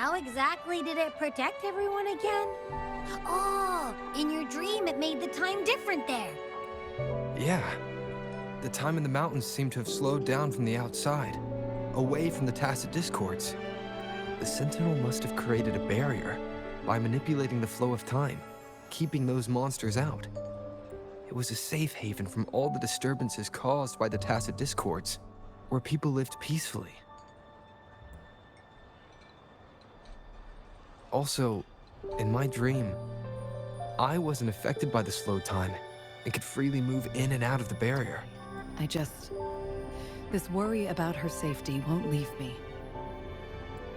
How exactly did it protect everyone again? Oh, in your dream it made the time different there. Yeah. The time in the mountains seemed to have slowed down from the outside, away from the tacit discords. The Sentinel must have created a barrier by manipulating the flow of time, keeping those monsters out. It was a safe haven from all the disturbances caused by the tacit discords, where people lived peacefully. Also, in my dream, I wasn't affected by the slow time and could freely move in and out of the barrier. This worry about her safety won't leave me.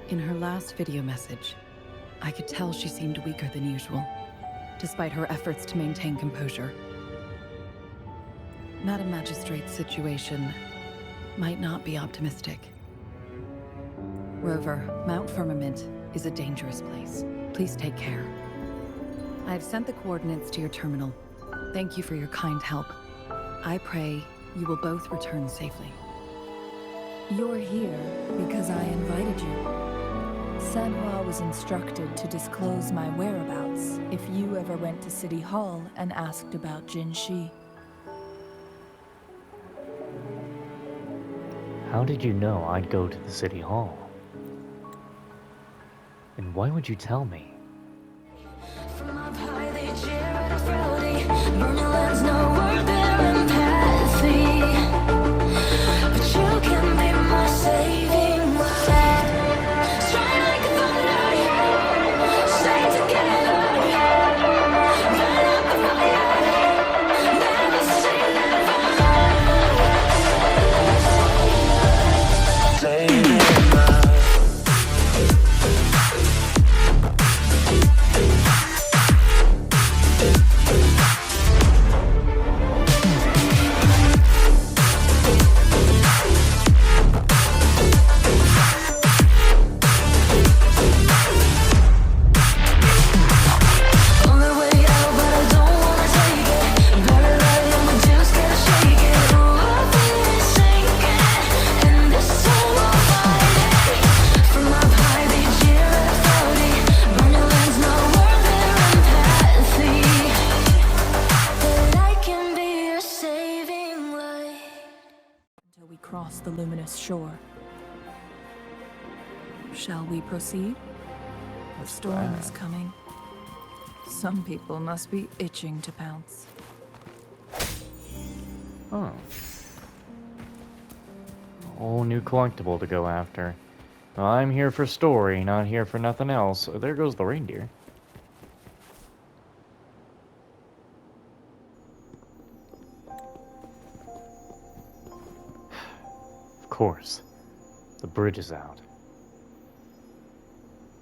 In her last video message, I could tell she seemed weaker than usual, despite her efforts to maintain composure. Madam Magistrate's situation might not be optimistic. Rover, Mount Firmament is a dangerous place. Please take care. I have sent the coordinates to your terminal. Thank you for your kind help. I pray you will both return safely. You're here because I invited you. Sanhua was instructed to disclose my whereabouts if you ever went to City Hall and asked about Jinshi. How did you know I'd go to the City Hall? And why would you tell me? From up high they jeer at us rowdy. Burning lands no word their empathy. But you can be my saving light. Strong like thunder, stay together. Burn up the fire, never say never. Saving light. Cross the luminous shore. Shall we proceed? The storm is coming. Some people must be itching to pounce. Oh. A whole new collectible to go after. Well, I'm here for story, not here for nothing else. Oh, there goes the reindeer. Of course. The bridge is out.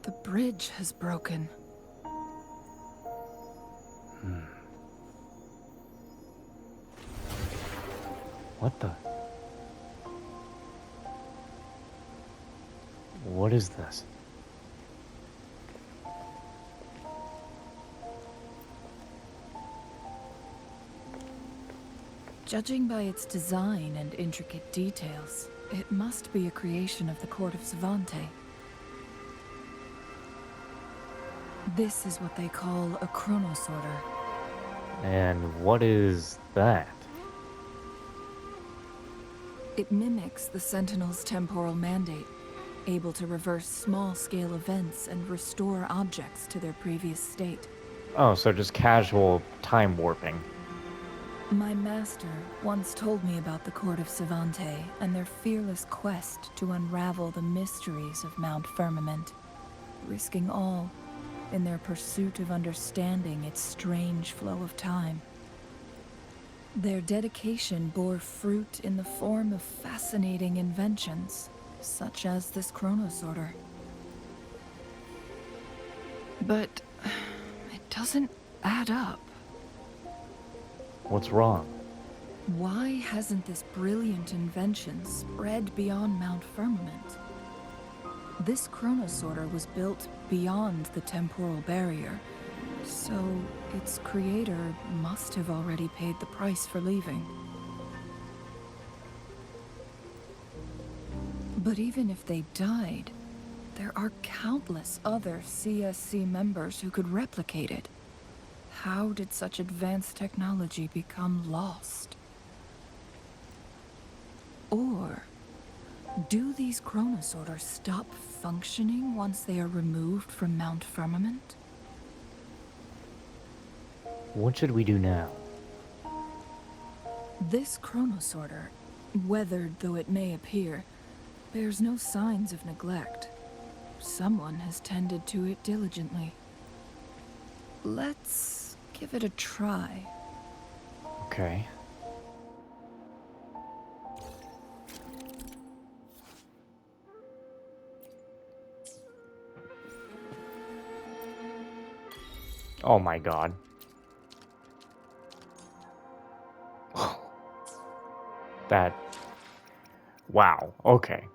The bridge has broken. What the? What is this? Judging by its design and intricate details, it must be a creation of the court of Savante. This is what they call a chronosorter. And what is that? It mimics the Sentinel's temporal mandate, able to reverse small-scale events and restore objects to their previous state. Oh, so just casual time warping. My master once told me about the court of Savante and their fearless quest to unravel the mysteries of Mount Firmament, risking all in their pursuit of understanding its strange flow of time. Their dedication bore fruit in the form of fascinating inventions, such as this chronosorter. But it doesn't add up. What's wrong? Why hasn't this brilliant invention spread beyond Mount Firmament? This chronosorter was built beyond the temporal barrier, so its creator must have already paid the price for leaving. But even if they died, There are countless other CSC members who could replicate it. How did such advanced technology become lost? Or do these chronosorters stop functioning once they are removed from Mount Firmament? What should we do now? This chronosorter, weathered though it may appear, bears no signs of neglect. Someone has tended to it diligently. Let's give it a try. Okay. Oh my god. That... Wow, okay.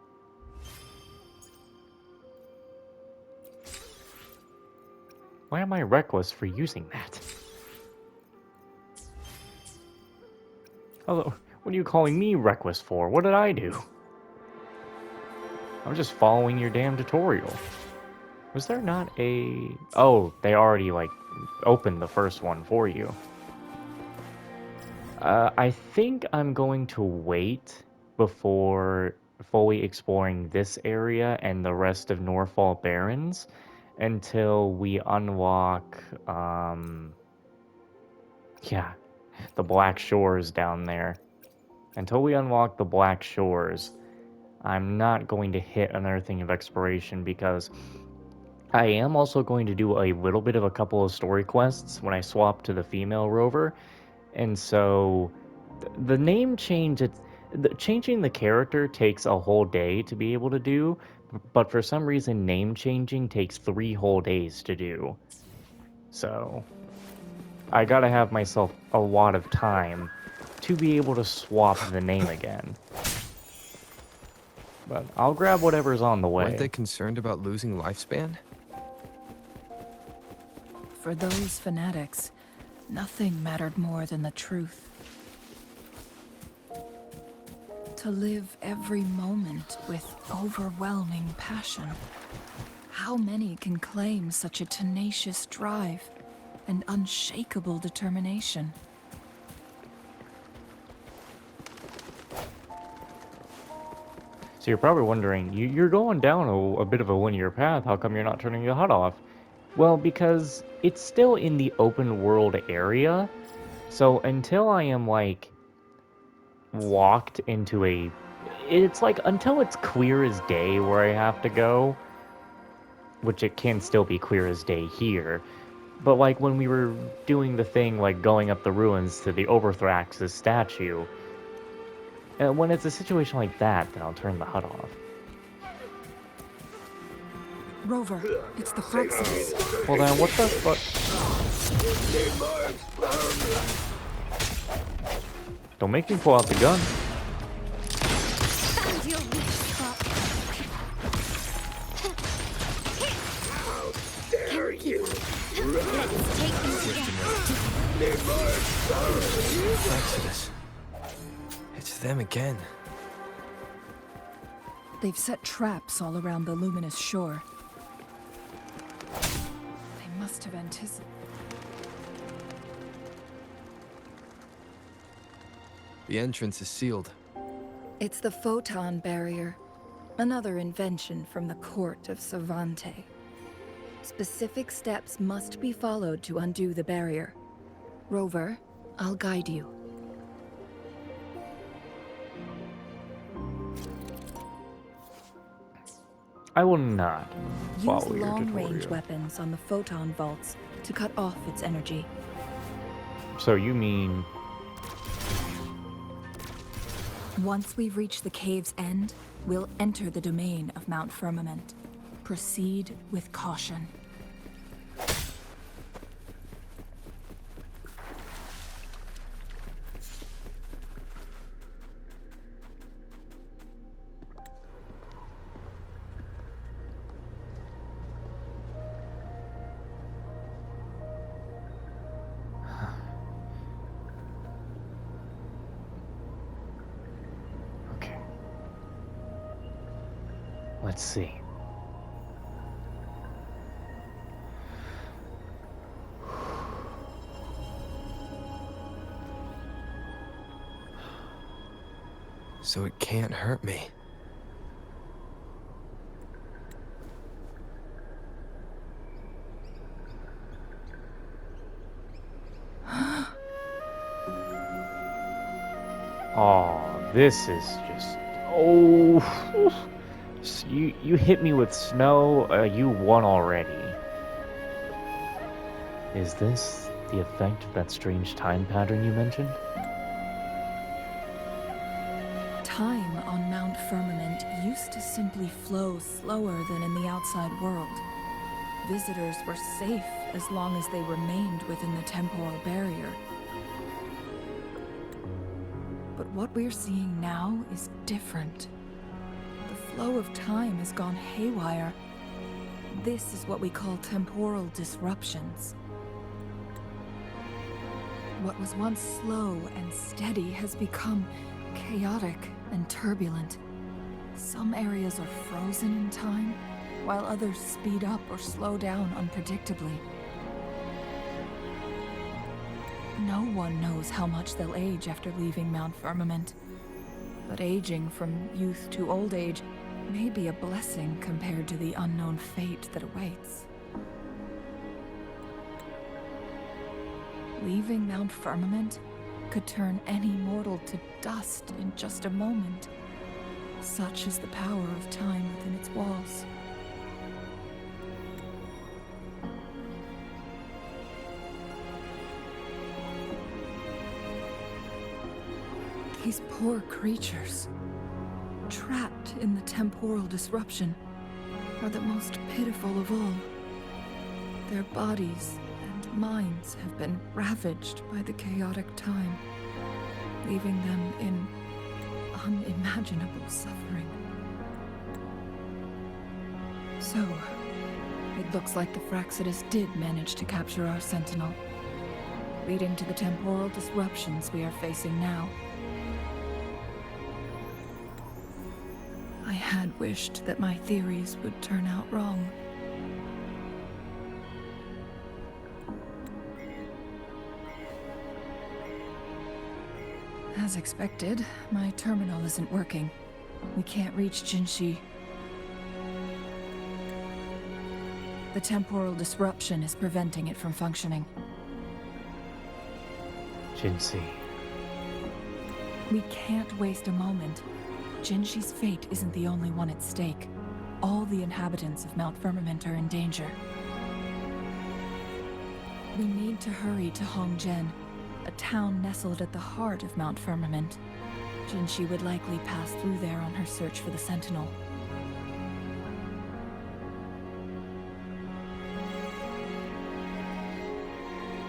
Why am I reckless for using that? Although, what are you calling me reckless for? What did I do? I'm just following your damn tutorial. Was there not a... Oh, they already, like, opened the first one for you. I think I'm going to wait before fully exploring this area and the rest of Norfall Barrens until we unlock, yeah, the Black Shores down there. Until we unlock the Black Shores, I'm not going to hit another thing of exploration because I am also going to do a little bit of a couple of story quests when I swap to the female rover. And so the name change, changing the character takes a whole day to be able to do, but for some reason name changing takes 3 whole days to do. So I gotta have myself a lot of time to be able to swap the name again. But I'll grab whatever's on the way. Weren't they concerned about losing lifespan? For those fanatics, nothing mattered more than the truth. To live every moment with overwhelming passion. How many can claim such a tenacious drive and unshakable determination? So you're probably wondering, you're going down a bit of a linear path, how come you're not turning the HUD off? Well, because it's still in the open world area, so until I am, like, walked into a... It's like, until it's clear as day where I have to go, which it can still be clear as day here, but, like, when we were doing the thing, like, going up the ruins to the Overthrax's statue, when it's a situation like that, then I'll turn the HUD off. Rover, it's the Fraxis. Well then, what the fuck? Don't make me pull out the gun. Found your weak spot. How dare you! Let's take them together. Exodus. It's them again. They've set traps all around the luminous shore. They must have anticipated. The entrance is sealed. It's the photon barrier, another invention from the court of Savante. Specific steps must be followed to undo the barrier. Rover, I'll guide you. I will not Use follow your long-range tutorial. weapons on the photon vaults to cut off its energy. So you mean... Once we've reached the cave's end, we'll enter the domain of Mount Firmament. Proceed with caution. Okay. Let's see. so it can't hurt me. Oh, this is just... Oh, you hit me with snow. You won already. Is this the effect of that strange time pattern you mentioned? Time on Mount Firmament used to simply flow slower than in the outside world. Visitors were safe as long as they remained within the temporal barrier. But what we're seeing now is different. The flow of time has gone haywire. This is what we call temporal disruptions. What was once slow and steady has become chaotic and turbulent. Some areas are frozen in time, while others speed up or slow down unpredictably. No one knows how much they'll age after leaving Mount Firmament. But aging from youth to old age may be a blessing compared to the unknown fate that awaits. Leaving Mount Firmament could turn any mortal to dust in just a moment. Such is the power of time within its walls. These poor creatures, trapped in the temporal disruption, are the most pitiful of all. Their bodies and minds have been ravaged by the chaotic time, leaving them in unimaginable suffering. So, it looks like the Fraxidus did manage to capture our sentinel, leading to the temporal disruptions we are facing now. I had wished that my theories would turn out wrong. As expected, my terminal isn't working. We can't reach Jinshi. The temporal disruption is preventing it from functioning. Jinshi. We can't waste a moment. Jinshi's fate isn't the only one at stake. All the inhabitants of Mount Firmament are in danger. We need to hurry to Hongjian, a town nestled at the heart of Mount Firmament. Jinshi would likely pass through there on her search for the Sentinel.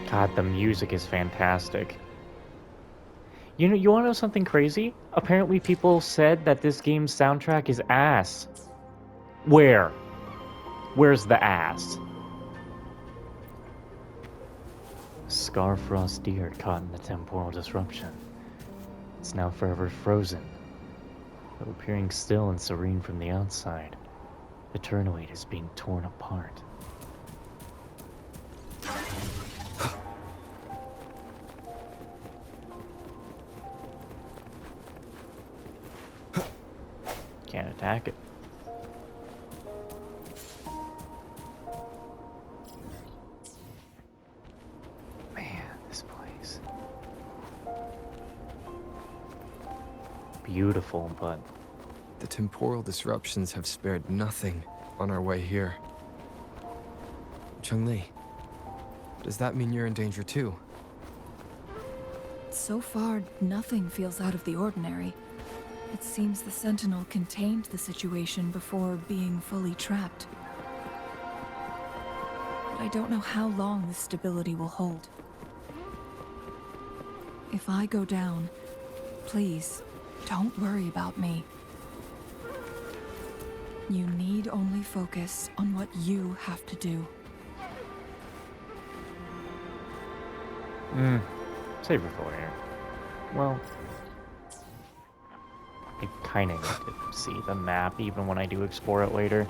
God, the music is fantastic. You know, you want to know something crazy? Apparently people said that this game's soundtrack is ass. Where? Where's the ass? Scarfrost deer caught in the temporal disruption. It's now forever frozen, though appearing still and serene from the outside. Eternoid is being torn apart. Can't attack it. Man, this place. Beautiful, but The temporal disruptions have spared nothing on our way here. Chun-Li, does that mean you're in danger too? So far, nothing feels out of the ordinary. It seems the Sentinel contained the situation before being fully trapped. But I don't know how long this stability will hold. If I go down, please, don't worry about me. You need only focus on what you have to do. save it for later. Well, I kind of need to see the map even when I do explore it later.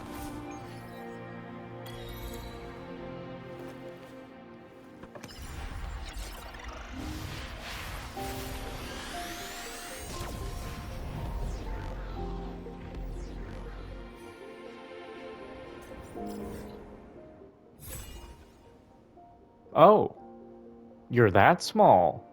Oh, you're that small.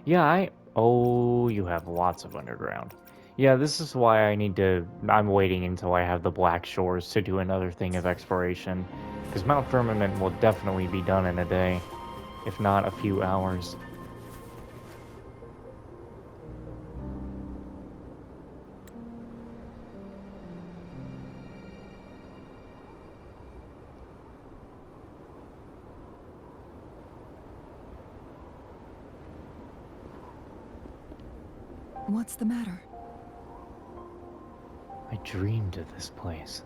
Yeah, Oh, you have lots of underground. Yeah, this is why I'm waiting until I have the Black Shores to do another thing of exploration. Because Mount Firmament will definitely be done in a day, if not a few hours. What's the matter? I dreamed of this place.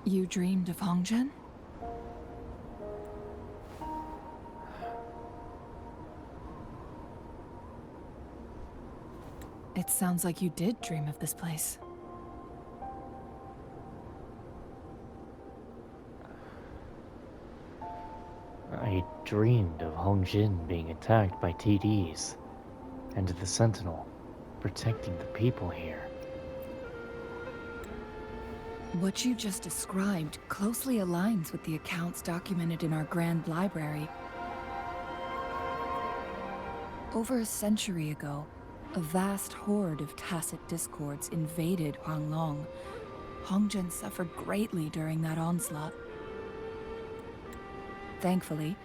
You dreamed of Hongzhen? It sounds like you did dream of this place. I dreamed of Hongjin being attacked by TDs, and the Sentinel protecting the people here. What you just described closely aligns with the accounts documented in our Grand Library. Over a century ago, a vast horde of tacit discords invaded Huanglong. Hongzhen suffered greatly during that onslaught. Thankfully,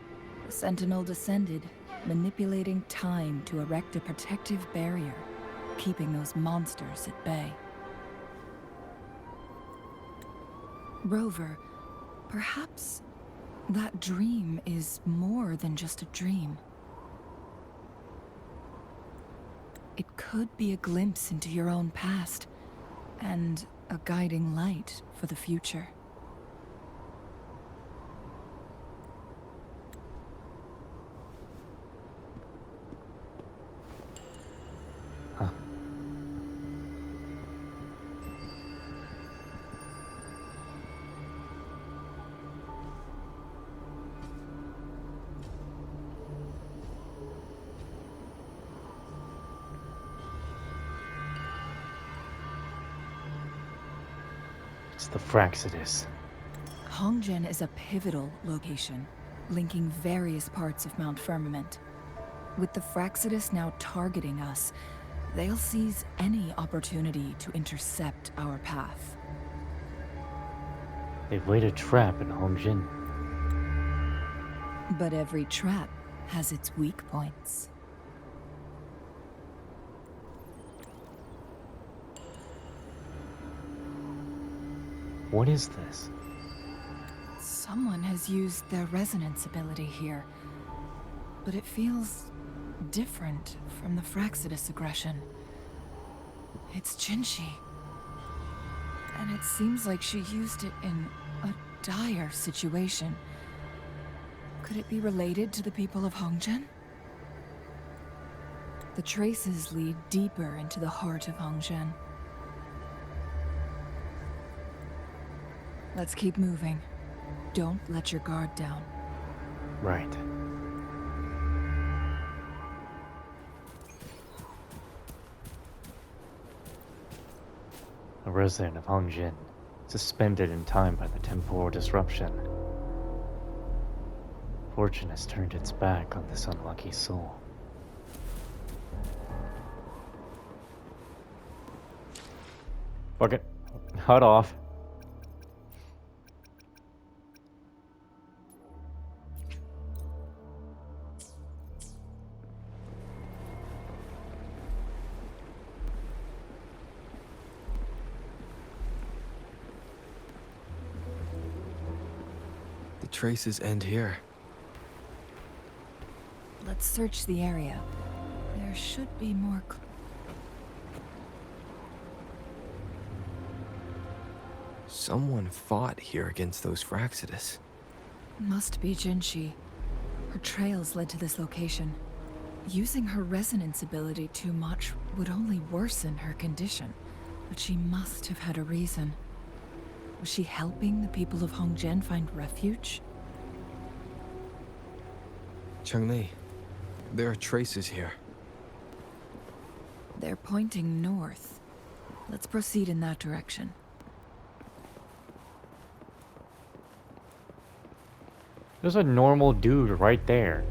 the Sentinel descended, manipulating time to erect a protective barrier, keeping those monsters at bay. Rover, perhaps that dream is more than just a dream. It could be a glimpse into your own past, and a guiding light for the future. Huh. It's the Fraxidus. Hongzhen is a pivotal location, linking various parts of Mount Firmament. With the Fraxidus now targeting us, they'll seize any opportunity to intercept our path. They've laid a trap in Hongjin. But every trap has its weak points. What is this? Someone has used their resonance ability here, but it feels different from the Fraxidus aggression. It's Jinshi, and it seems like she used it in a dire situation. Could it be related to the people of Hongzhen? The traces lead deeper into the heart of Hongzhen. Let's keep moving. Don't let your guard down. Right. A resident of Hongjin, suspended in time by the temporal disruption. Fortune has turned its back on this unlucky soul. Fuck it. Hut off. The traces end here. Let's search the area. There should be more Someone fought here against those Fraxidus. Must be Jinshi. Her trails led to this location. Using her resonance ability too much would only worsen her condition. But she must have had a reason. Was she helping the people of Hongzhen find refuge? Cheng-Li, there are traces here. They're pointing north. Let's proceed in that direction. There's a normal dude right there.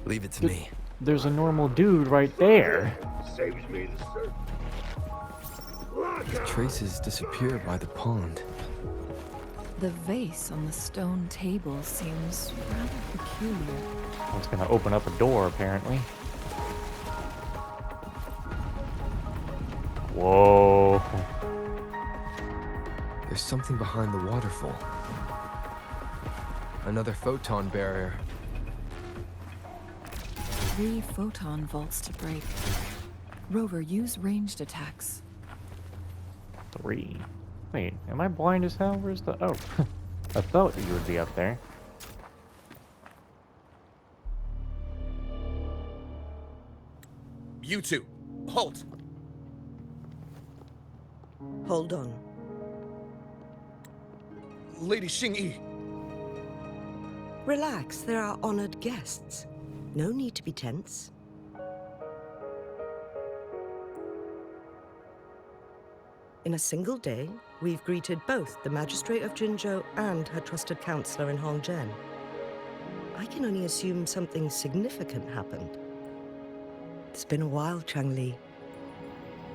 Leave it to me. There's a normal dude right there. Saves me the search. Lock The up. traces disappear by the pond. The vase on the stone table seems rather peculiar. It's gonna open up a door, apparently. Whoa. There's something behind the waterfall. Another photon barrier. 3 photon vaults to break. Rover, use ranged attacks. 3. Wait, am I blind as hell? Where's the... Oh. I thought you would be up there. You two, halt! Hold on. Lady Xingyi, Relax, they're our honored guests. No need to be tense. In a single day, we've greeted both the Magistrate of Jinzhou and her trusted counselor in Hongzhen. I can only assume something significant happened. It's been a while, Changli.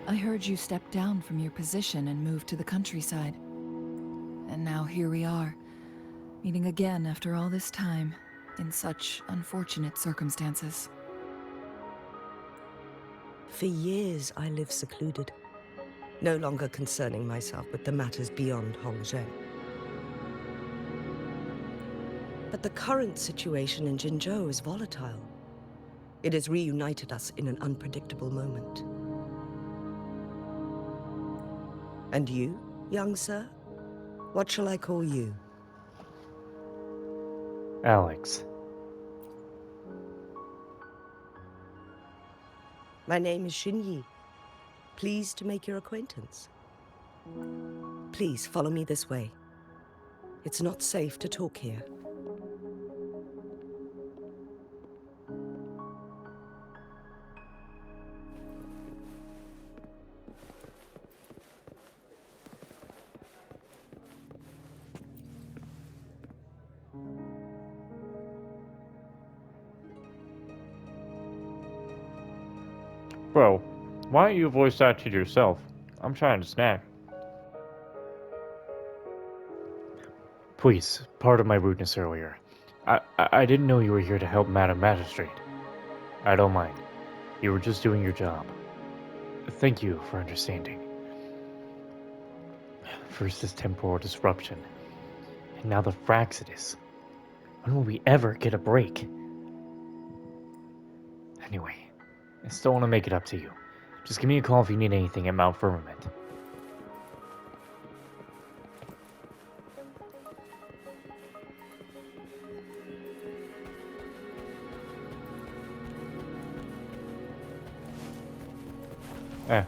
I heard you stepped down from your position and moved to the countryside. And now here we are, meeting again after all this time, in such unfortunate circumstances. For years, I lived secluded, no longer concerning myself with the matters beyond Hongzhen. But the current situation in Jinzhou is volatile. It has reunited us in an unpredictable moment. And you, young sir? What shall I call you? Alex. My name is Xinyi. Pleased to make your acquaintance. Please follow me this way. It's not safe to talk here. Bro, why don't you voice acted yourself? I'm trying to snack. Please, pardon my rudeness earlier. I didn't know you were here to help Madam Magistrate. I don't mind. You were just doing your job. Thank you for understanding. First this temporal disruption, and now the Fraxidus. When will we ever get a break? Anyway, I still want to make it up to you. Just give me a call if you need anything at Mount Firmament.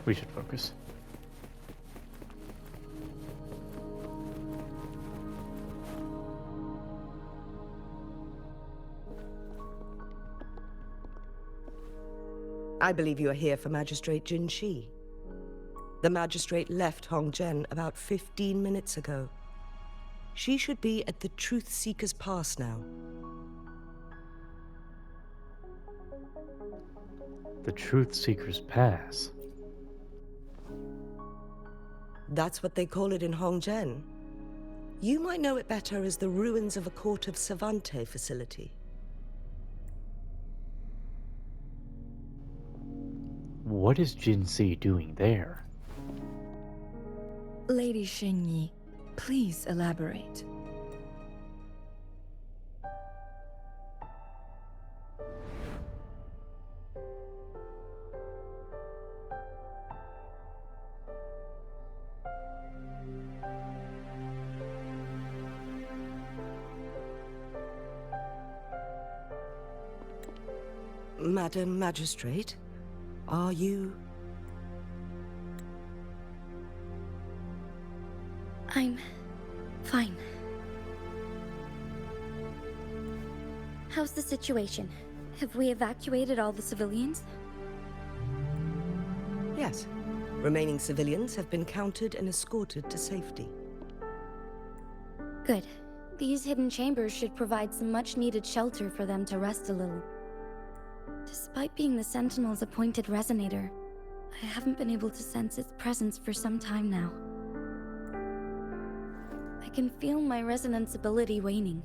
We should focus. I believe you are here for Magistrate Jin Shi. The magistrate left Hongzhen about 15 minutes ago. She should be at the Truth Seeker's Pass now. The Truth Seeker's Pass. That's what they call it in Hongzhen. You might know it better as the ruins of a Court of Savante facility. What is Jinxi doing there? Lady Xingyi, please elaborate. Madam Magistrate, are you... I'm fine. How's the situation? Have we evacuated all the civilians? Yes. Remaining civilians have been counted and escorted to safety. Good. These hidden chambers should provide some much-needed shelter for them to rest a little. Despite being the Sentinel's appointed resonator, I haven't been able to sense its presence for some time now. I can feel my resonance ability waning,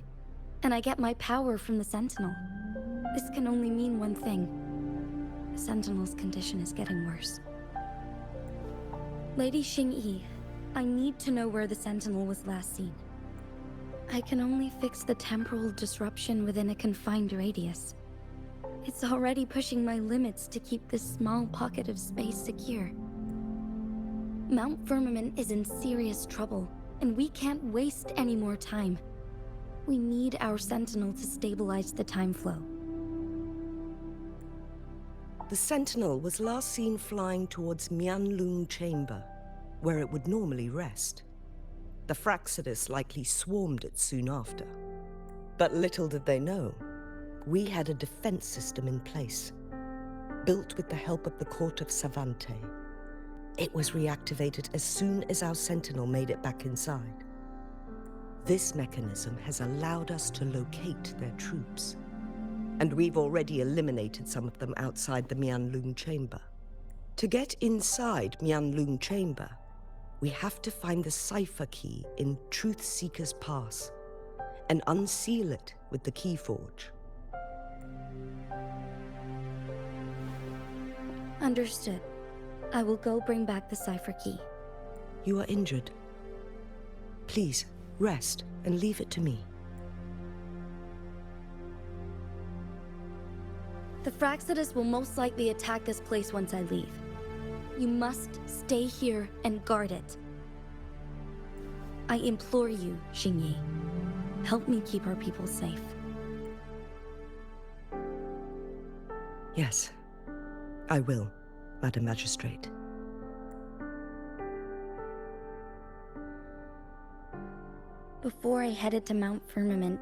and I get my power from the Sentinel. This can only mean one thing. The Sentinel's condition is getting worse. Lady Xingyi, I need to know where the Sentinel was last seen. I can only fix the temporal disruption within a confined radius. It's already pushing my limits to keep this small pocket of space secure. Mount Firmament is in serious trouble, and we can't waste any more time. We need our Sentinel to stabilize the time flow. The Sentinel was last seen flying towards Mianlung Chamber, where it would normally rest. The Fraxidus likely swarmed it soon after. But little did they know, we had a defense system in place, built with the help of the court of Savante. It was reactivated as soon as our Sentinel made it back inside. This mechanism has allowed us to locate their troops, and we've already eliminated some of them outside the Mianlung Chamber. To get inside Mianlung Chamber, we have to find the cipher key in Truth Seeker's Pass and unseal it with the Keyforge. Understood. I will go bring back the cipher key. You are injured. Please, rest and leave it to me. The Fraxidus will most likely attack this place once I leave. You must stay here and guard it. I implore you, Xingyi. Help me keep our people safe. Yes, I will, Madam Magistrate. Before I headed to Mount Firmament,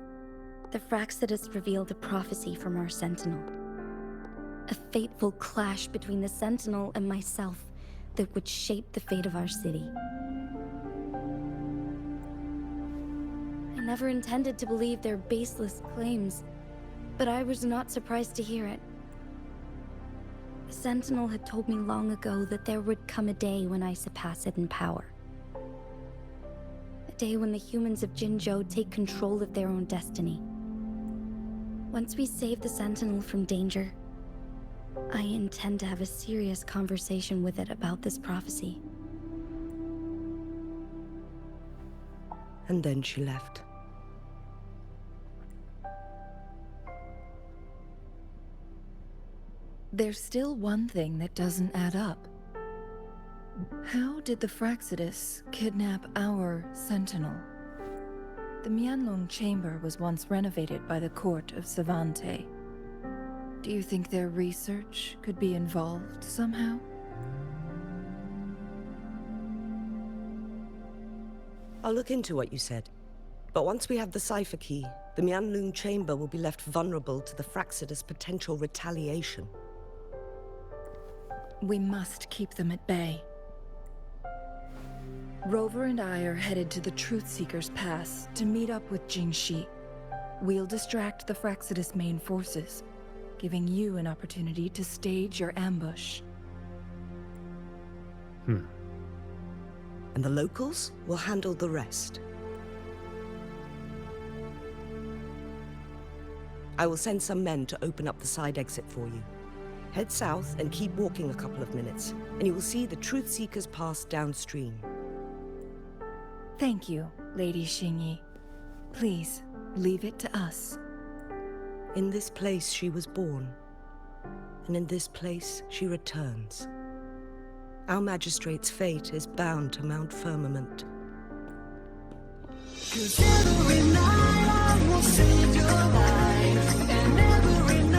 the Fraxidus revealed a prophecy from our Sentinel. A fateful clash between the Sentinel and myself that would shape the fate of our city. I never intended to believe their baseless claims, but I was not surprised to hear it. The Sentinel had told me long ago that there would come a day when I surpass it in power. A day when the humans of Jinzhou take control of their own destiny. Once we save the Sentinel from danger, I intend to have a serious conversation with it about this prophecy. And then she left. There's still one thing that doesn't add up. How did the Fraxidus kidnap our Sentinel? The Mianlong Chamber was once renovated by the court of Savante. Do you think their research could be involved somehow? I'll look into what you said. But once we have the cipher key, the Mianlung Chamber will be left vulnerable to the Fraxidus' potential retaliation. We must keep them at bay. Rover and I are headed to the Truth Seeker's Pass to meet up with Jingxi. We'll distract the Fraxidus' main forces, giving you an opportunity to stage your ambush. And the locals will handle the rest. I will send some men to open up the side exit for you. Head south and keep walking a couple of minutes, and you will see the Truth Seeker's Pass downstream. Thank you, Lady Xingyi. Please, leave it to us. In this place she was born, and in this place she returns. Our magistrate's fate is bound to Mount Firmament. 'Cause every night I will save your life, and every night